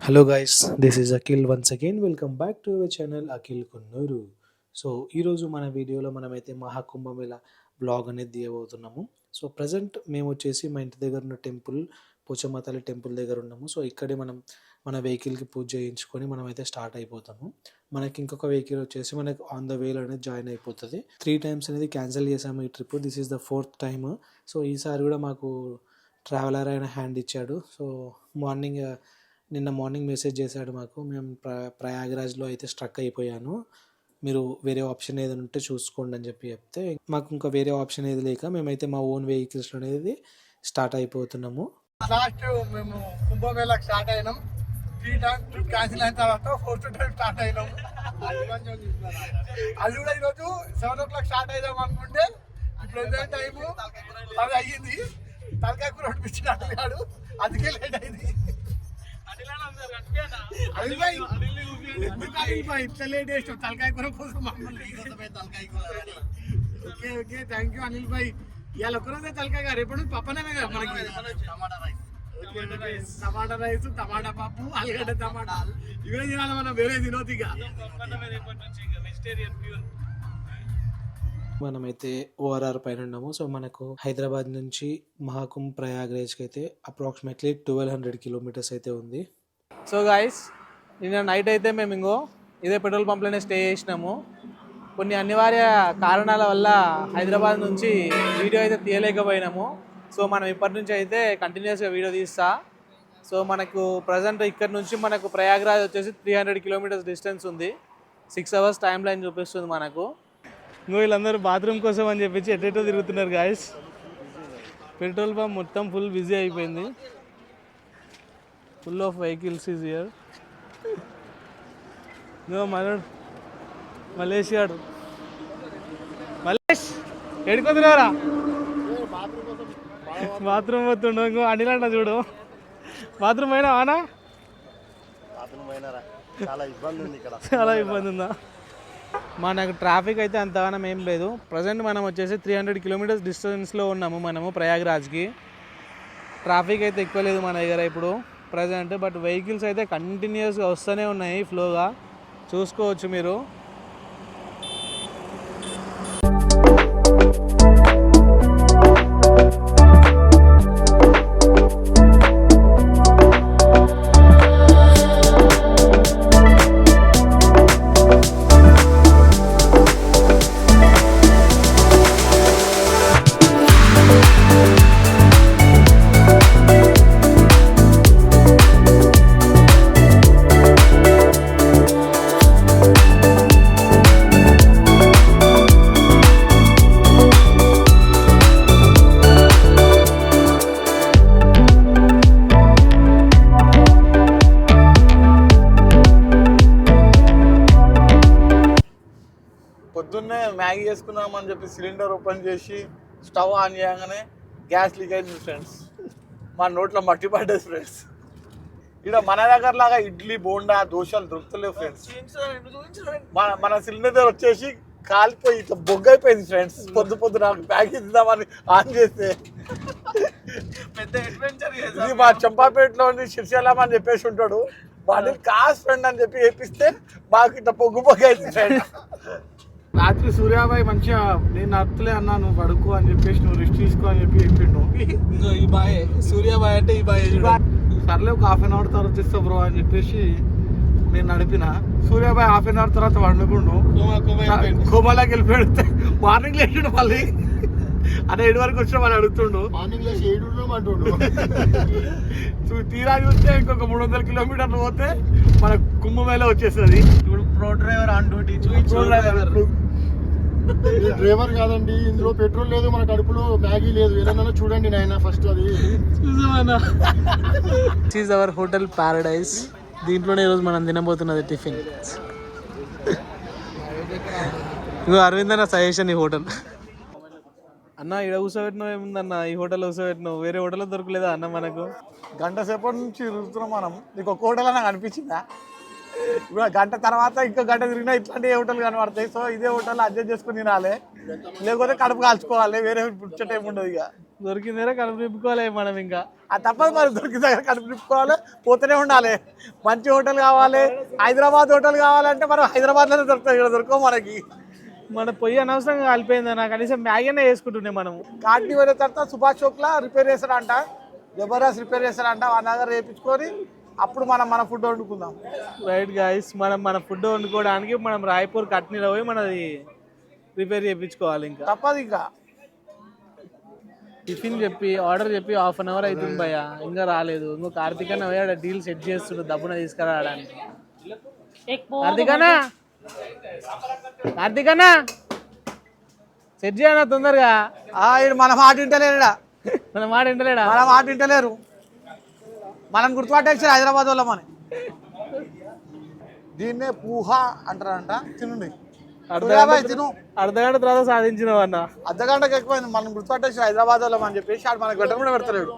Hello guys, this is Akhil once again. Welcome back to our channel Akhil Konnur. So ఈరోజు మన వీడియోలో మనమైతే మహాకుంభమేళ బ్లాగ్ అనేది తీయబోతున్నాము. సో ప్రజెంట్ మేము వచ్చేసి మా ఇంటి దగ్గర ఉన్న టెంపుల్, పోచమ్మ తల్లి టెంపుల్ దగ్గర ఉన్నాము. సో ఇక్కడే మనం మన వెహికల్కి పూజ చేయించుకొని మనమైతే స్టార్ట్ అయిపోతాము. మనకి ఇంకొక వెహికల్ వచ్చేసి మనకి ఆన్ ద వేలో అనేది జాయిన్ అయిపోతుంది. 3 times అనేది క్యాన్సిల్ చేసాము ఈ trip. This is the 4th time. So ఈసారి కూడా మాకు ట్రావెలర్ అయిన హ్యాండ్ ఇచ్చాడు. సో నిన్న మార్నింగ్ మెసేజ్ చేశాడు మాకు. మేము ప్రయాగ్రాజ్లో అయితే స్ట్రక్ అయిపోయాను, మీరు వేరే ఆప్షన్ ఏదైనా ఉంటే చూసుకోండి అని చెప్తే మాకు ఇంకా వేరే ఆప్షన్ ఏది లేక మేమైతే మా ఓన్ వెహికల్స్ అనేది స్టార్ట్ అయిపోతున్నాము. లాస్ట్ మేము కుంభమేళకు స్టార్ట్ అయినాం. 3 times ట్రిప్ క్యాన్సిల్ అయిన తర్వాత 4th time స్టార్ట్ అయినాం. అది కూడా ఈరోజు 7 o'clock స్టార్ట్ అయిదాం అనుకుంటే ప్రెసెంట్ టైం అది అయ్యింది. తలకాయ కూర అనిపించినాడు, అందుకే లేట్ అయింది. ఇట్లా లేట్ చేసినాం తలకాయ కూర కోసం. Okay okay, thank you Anil భాయ్. ఇవాళ ఒక్కరోజే తలకాయ, రేపటి నుంచి పప్పనమే కదా మనకి. టమాటా రైస్, టమాటా పప్పు, ఆలుగడ్డ టమాటా ఇవే తినాలి మనం, వేరే తినోతిగా. మనమైతే ఓఆర్ఆర్ పైన ఉన్నాము. సో మనకు హైదరాబాద్ నుంచి మహాకుంభ్ ప్రయాగ్రాజ్కి అయితే అప్రాక్సిమేట్లీ 1200 kilometers అయితే ఉంది. సో గాయస్, నిన్న నైట్ అయితే మేము ఇదే పెట్రోల్ పంప్లోనే స్టే చేసినాము. కొన్ని అనివార్య కారణాల వల్ల హైదరాబాద్ నుంచి వీడియో అయితే తీయలేకపోయినాము. సో మనం ఇప్పటి నుంచి అయితే కంటిన్యూస్గా వీడియో తీస్తా. సో మనకు ప్రజెంట్ ఇక్కడ నుంచి మనకు ప్రయాగ్రాజ్ వచ్చేసి 300 kilometers డిస్టెన్స్ ఉంది. 6 hours టైం లైన్ చూపిస్తుంది మనకు. వీళ్ళందరూ బాత్రూమ్ కోసం అని చెప్పి ఎటెటో తిరుగుతున్నారు గాయస్. పెట్రోల్ పంప్ మొత్తం ఫుల్ బిజీ అయిపోయింది. Full of vehicles is here. మనోడు మలేషియాడు. మలేష్ ఎడుకొద్దురారా, బాత్రూమ్ పోతుండో. ఇంకో అనిలంట చూడు, బాత్రూమ్ అయినా ఆనా చాలా ఇబ్బంది ఉందా. మనకు ట్రాఫిక్ అయితే అంతగానం ఏం లేదు. ప్రజెంట్ మనం వచ్చేసి 300 kilometers డిస్టెన్స్లో ఉన్నాము మనము ప్రయాగ్రాజ్కి. ట్రాఫిక్ అయితే ఎక్కువ లేదు మన దగ్గర ఇప్పుడు ప్రజెంట్. బట్ వెహికల్స్ అయితే కంటిన్యూస్గా వస్తూనే ఉన్నాయి ఫ్లోగా, చూసుకోవచ్చు మీరు. పొద్దున్నే మ్యాగీ చేసుకున్నామని చెప్పి సిలిండర్ ఓపెన్ చేసి స్టవ్ ఆన్ చేయగానే గ్యాస్ లీక్ అయింది ఫ్రెండ్స్. మా నోట్లో మట్టి పడ్డది ఫ్రెండ్స్. ఇక్కడ మన దగ్గర లాగా ఇడ్లీ, బోండా, దోశలు దొరుకుతలేవు ఫ్రెండ్స్. మన సిలిండర్ వచ్చేసి కాలిపోయి ఇట్లా బొగ్గు అయిపోయింది ఫ్రెండ్స్. పొద్దు నాకు మ్యాగీ తిందామని ఆన్ చేస్తే పెద్ద అడ్వెంచర్. ఇది మా చంపాపేటలో శిర్షాలం అని చెప్పేసి ఉంటాడు, వాడిని కాస్ ఫ్రెండ్ అని చెప్పి వేపిస్తే మాకు ఇట్లా బొగ్గు అయింది ఫ్రెండ్స్. రాత్రి సూర్యాబాయ్ మంచిగా నేను నడుపులే అన్నా, నువ్వు పడుకో అని చెప్పేసి, నువ్వు రెస్ట్ తీసుకో అని చెప్పి చెప్పిండు. ఈ బాయ్ సూర్యాబాయ్ అంటే ఈ బాయ్ సర్లే ఒక 1/2 hour తర్వాత ఇస్తా బ్రో అని చెప్పేసి నేను నడిపిన. సూర్యాబాయ్ 1/2 hour తర్వాత వండుకుండు కోమాలోకి వెళ్ళిపోయాడు. మార్నింగ్ లేచాడు మళ్ళీ. అదే 7 వరకు వచ్చిన వాళ్ళు అడుగుతుండు. మార్నింగ్ లేచి 7 అంటుండు. తీరా చూస్తే ఇంకొక 300 kilometers పోతే మన కుంభమేళ వచ్చేస్తుంది. ఇప్పుడు pro driver on duty. Driver కాదండి, ఇందులో పెట్రోల్ లేదు, మన కడుపులో మ్యాగీ లేదు. ఏదన్నా చూడండి నాయన ఫస్ట్. అది this is our hotel Paradise. దీంట్లోనే ఈరోజు మనం తినబోతున్నది టిఫిన్. ఇంకో అరవింద్ అన్న సజెషన్ ఈ హోటల్. అన్న ఇక్కడ కూర్చోబెట్టినావు ఏముందన్న, ఈ హోటల్ కూర్చోబెట్టినావు, వేరే హోటల్లో దొరకలేదా అన్న మనకు? గంట సేపటి నుంచి తిరుగుతున్నాం మనం. నీకు ఒక హోటల్ నాకు అనిపించిందా? ఇప్పుడు గంట తర్వాత ఇంకో గంట తిరిగినా ఇట్లాంటి హోటల్ కనబడతాయి. సో ఇదే హోటల్ అడ్జస్ట్ చేసుకుని తినాలి, లేకపోతే కడుపు కాల్చుకోవాలి. వేరే ముచ్చట ఏమి ఉండదు. ఇక దొరికిన దగ్గర కలుపు నింపుకోవాలి మనం ఇంకా. అది తప్పదు మరి, దొరికిన దగ్గర కడుపు నింపుకోవాలి, పోతూనే ఉండాలి. మంచి హోటల్ కావాలి, హైదరాబాద్ హోటల్ కావాలంటే మనం హైదరాబాద్లోనే దొరుకుతాయి, ఇక్కడ దొరకవు మనకి. మన పొయ్యి అనవసరంగా కాలిపోయిందన్న, కనీసం మ్యాగీ అనే వేసుకుంటున్నాయి మనం. కార్టీ పోయిన తర్వాత సుభాష్ చౌక్లో రిపేర్ చేస్తాడంట, జబర్దస్త్ రిపేర్ చేస్తాడంట, వాళ్ళ దగ్గర వేయించుకొని అప్పుడు మనం మన ఫుడ్ వండుకుందాం. రైట్ గాయస్, మన ఫుడ్ వండుకోవడానికి మనం రాయపూర్ కట్నీలో పోయి మనది రిపేర్ చేయించుకోవాలి. ఇంకా తప్పదు. ఇంకా టిఫిన్ చెప్పి ఆర్డర్ చెప్పి 1/2 అవర్ అవుతుంది భయ్య, ఇంకా రాలేదు. ఇంకో కార్తీక్ అన్న పోయాడు డీల్ సెట్ చేస్తుండు దబ్బున తీసుకురావడానికి. కార్తీక్ అన్న సెట్ చేయనా తొందరగా. ఈడు మన మాట వింటలేడా, మన మాట వింటలేడా? మన మాట వింటలేరు, మనం గుర్తుపట్టేసి హైదరాబాద్ వాళ్ళమని. దీన్నే పూహా అంటారంట, తినండి. తిను, అర్ధగంట తర్వాత సాధించినావు అన్న. అర్ధగంటకు ఎక్కువైంది, మనం గుర్తుపట్టేసి హైదరాబాద్ వాళ్ళం అని చెప్పేసి ఆడు మనకు పెట్టడం కూడా పెడతలేడు.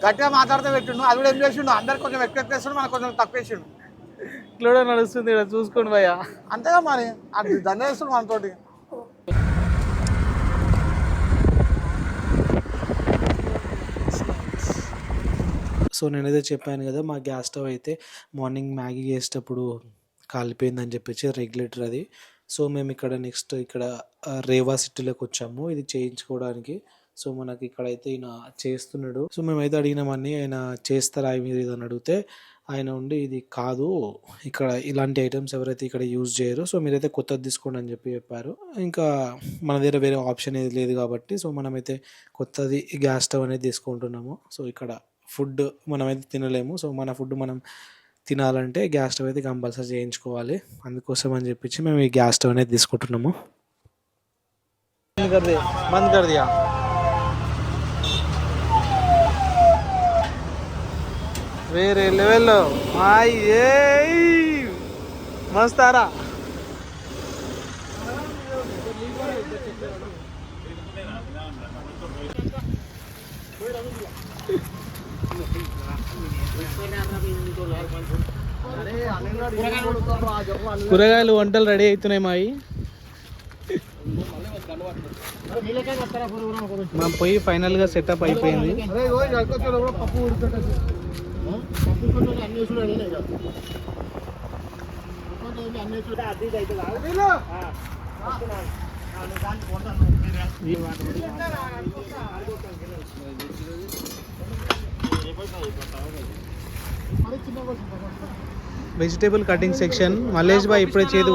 గట్టిగా మాట్లాడితే పెట్టిండు, అది కూడా ఏం చేసిండు, అందరు కొంచెం ఎక్కువ వేస్తుండు, మనకు కొంచెం తక్కువ వేసిండు. ఇట్లా నడుస్తుంది ఇక్కడ చూసుకోండి భయ్య. అంతేగా మరి, అది దండ వేస్తుండు మనతోటి. సో నేనైతే చెప్పాను కదా, మా గ్యాస్ స్టవ్ అయితే మార్నింగ్ మ్యాగీ చేసేటప్పుడు కాలిపోయిందని చెప్పేసి రెగ్యులేటర్ అది. సో మేము ఇక్కడ నెక్స్ట్ ఇక్కడ రేవా సిటీలోకి వచ్చాము ఇది చేయించుకోవడానికి. సో మనకి ఇక్కడైతే ఈయన చేస్తున్నాడు. సో మేమైతే అడిగినామని, ఆయన చేస్తారా మీరు ఇది అని అడిగితే ఆయన ఉండి ఇది కాదు, ఇక్కడ ఇలాంటి ఐటమ్స్ ఎవరైతే ఇక్కడ యూజ్ చేయరు, సో మీరైతే కొత్తది తీసుకోండి అని చెప్పారు. ఇంకా మన దగ్గర వేరే ఆప్షన్ ఏది లేదు కాబట్టి సో మనమైతే కొత్తది గ్యాస్ స్టవ్ అనేది తీసుకుంటున్నాము. సో ఇక్కడ ఫుడ్ మనమైతే తినలేము, సో మన ఫుడ్ మనం తినాలంటే గ్యాస్ స్టవ్ అయితే కంపల్సరీ చేయించుకోవాలి. అందుకోసం అని చెప్పించి మేము ఈ గ్యాస్ స్టవ్ అనేది తీసుకుంటున్నాము. బంద్ కర్ దియా. వేరే లెవెల్లో మస్తారా. కూరగాయలు వంటలు రెడీ అవుతున్నాయి మావి. మా పొయ్యి ఫైనల్గా సెటప్ అయిపోయింది. Vegetable cutting section Mallesh boy ఇప్పుడే చేతి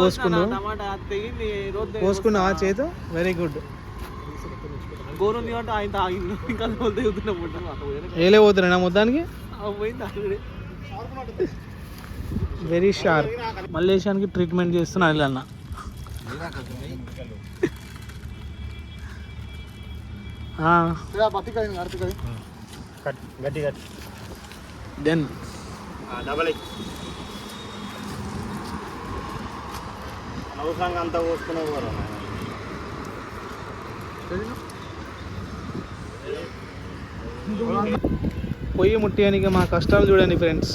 పోసుకున్నావా చేతు? Very good. ఏలే పోతున్నా మొత్తానికి, వెరీ షార్ప్. మల్లేషానికి ట్రీట్మెంట్ చేస్తున్నా అన్న. దెన్ అంతా పోసుకున్నావు. పొయ్యి ముట్టియానికి మా కష్టాలు చూడండి ఫ్రెండ్స్.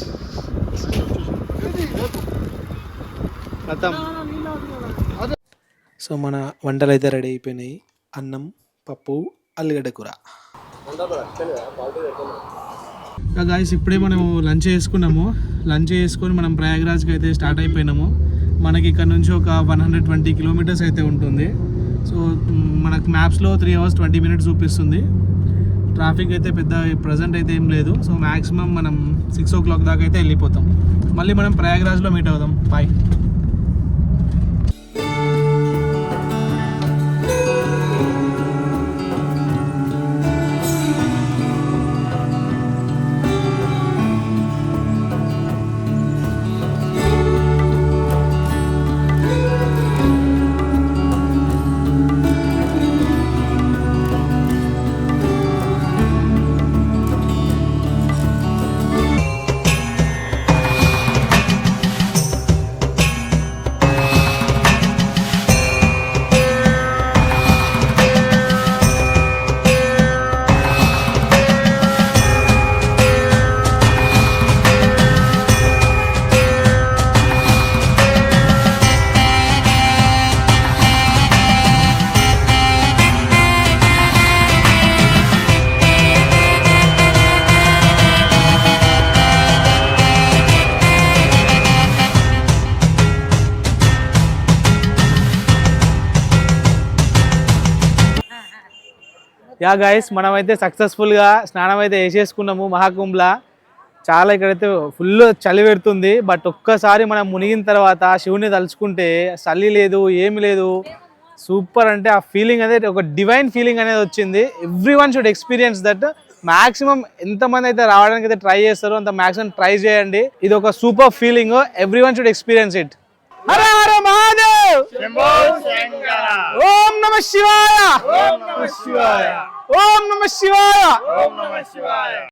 సో మన వంటలు అయితే రెడీ అయిపోయినాయి. అన్నం, పప్పు, అల్లిగడ్డ కూర. గాయస్ ఇప్పుడే మనం లంచ్ చేసుకున్నాము. లంచ్ చేసుకొని మనం ప్రయాగ్రాజ్కి అయితే స్టార్ట్ అయిపోయినాము. మనకి ఇక్కడ నుంచి ఒక 120 కిలోమీటర్స్ అయితే ఉంటుంది. సో మనకు మ్యాప్స్లో 3 hours 20 minutes చూపిస్తుంది. ట్రాఫిక్ అయితే పెద్ద ప్రజెంట్ అయితే ఏం లేదు. సో మ్యాక్సిమం మనం 6 o'clock దాకా అయితే వెళ్ళిపోతాం. మళ్ళీ మనం ప్రయాగ్రాజ్లో మీట్ అవుదాం. బాయ్. యా గైస్, మనమైతే సక్సెస్ఫుల్గా స్నానం అయితే వేసేసుకున్నాము మహాకుంభలా. చాలా ఇక్కడైతే ఫుల్ చలి పెడుతుంది. బట్ ఒక్కసారి మనం మునిగిన తర్వాత శివుని తలుచుకుంటే చలి లేదు, ఏమి లేదు. సూపర్, అంటే ఆ ఫీలింగ్ అనేది ఒక డివైన్ ఫీలింగ్ అనేది వచ్చింది. Every one should experience that. Maximum ఎంతమంది అయితే రావడానికి అయితే ట్రై చేస్తారో అంత మాక్సిమం ట్రై చేయండి. ఇది ఒక super feeling, everyone should experience it. Har Har Mahadev, ఓం నమః శివాయ, ఓం నమః శివాయ, ఓం నమః శివాయ.